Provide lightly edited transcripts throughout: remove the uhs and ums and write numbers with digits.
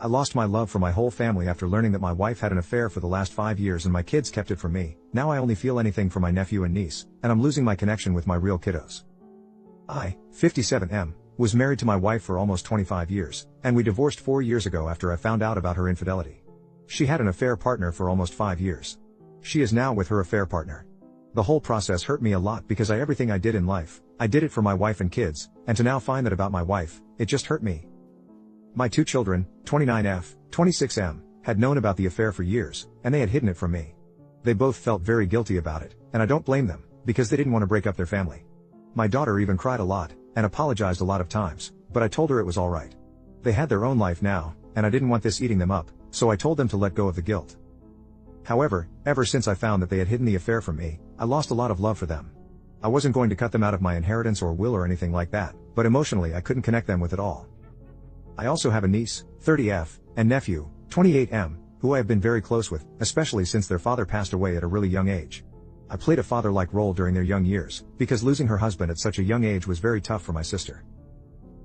I lost my love for my whole family after learning that my wife had an affair for the last 5 years and my kids kept it from me. Now I only feel anything for my nephew and niece, and I'm losing my connection with my real kiddos. I, 57M, was married to my wife for almost 25 years, and we divorced 4 years ago after I found out about her infidelity. She had an affair partner for almost 5 years. She is now with her affair partner. The whole process hurt me a lot because everything I did in life, I did it for my wife and kids, and to now find that about my wife, it just hurt me. My 2 children, 29F, 26M, had known about the affair for years, and they had hidden it from me. They both felt very guilty about it, and I don't blame them, because they didn't want to break up their family. My daughter even cried a lot, and apologized a lot of times, but I told her it was alright. They had their own life now, and I didn't want this eating them up, so I told them to let go of the guilt. However, ever since I found that they had hidden the affair from me, I lost a lot of love for them. I wasn't going to cut them out of my inheritance or will or anything like that, but emotionally I couldn't connect them with it all. I also have a niece, 30F, and nephew, 28M, who I have been very close with, especially since their father passed away at a really young age. I played a father-like role during their young years, because losing her husband at such a young age was very tough for my sister.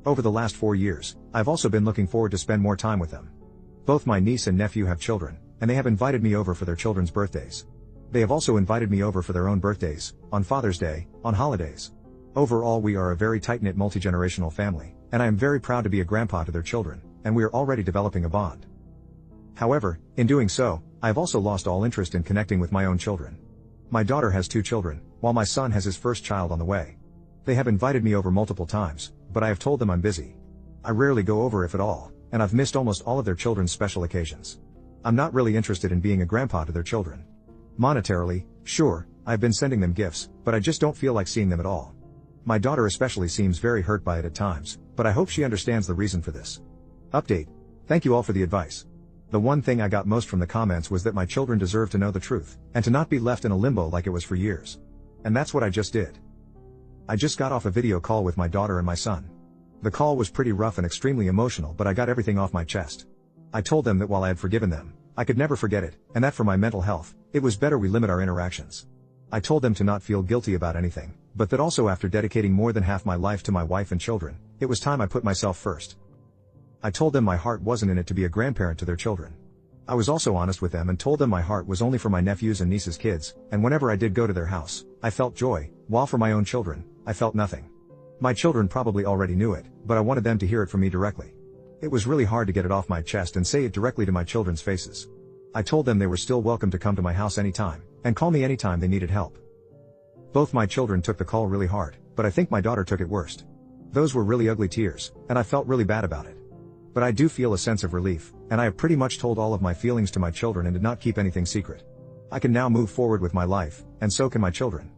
Over the last 4 years, I've also been looking forward to spend more time with them. Both my niece and nephew have children, and they have invited me over for their children's birthdays. They have also invited me over for their own birthdays, on Father's Day, on holidays. Overall, we are a very tight-knit multi-generational family, and I am very proud to be a grandpa to their children, and we are already developing a bond. However, in doing so, I have also lost all interest in connecting with my own children. My daughter has 2 children, while my son has his first child on the way. They have invited me over multiple times, but I have told them I'm busy. I rarely go over if at all, and I've missed almost all of their children's special occasions. I'm not really interested in being a grandpa to their children. Monetarily, sure, I've been sending them gifts, but I just don't feel like seeing them at all. My daughter especially seems very hurt by it at times, but I hope she understands the reason for this. Update. Thank you all for the advice. The one thing I got most from the comments was that my children deserve to know the truth, and to not be left in a limbo like it was for years. And that's what I just did. I just got off a video call with my daughter and my son. The call was pretty rough and extremely emotional, but I got everything off my chest. I told them that while I had forgiven them, I could never forget it, and that for my mental health, it was better we limit our interactions. I told them to not feel guilty about anything, but that also after dedicating more than half my life to my wife and children, it was time I put myself first. I told them my heart wasn't in it to be a grandparent to their children. I was also honest with them and told them my heart was only for my nephews and nieces' kids, and whenever I did go to their house, I felt joy, while for my own children, I felt nothing. My children probably already knew it, but I wanted them to hear it from me directly. It was really hard to get it off my chest and say it directly to my children's faces. I told them they were still welcome to come to my house anytime, and call me anytime they needed help. Both my children took the call really hard, but I think my daughter took it worst. Those were really ugly tears, and I felt really bad about it. But I do feel a sense of relief, and I have pretty much told all of my feelings to my children and did not keep anything secret. I can now move forward with my life, and so can my children.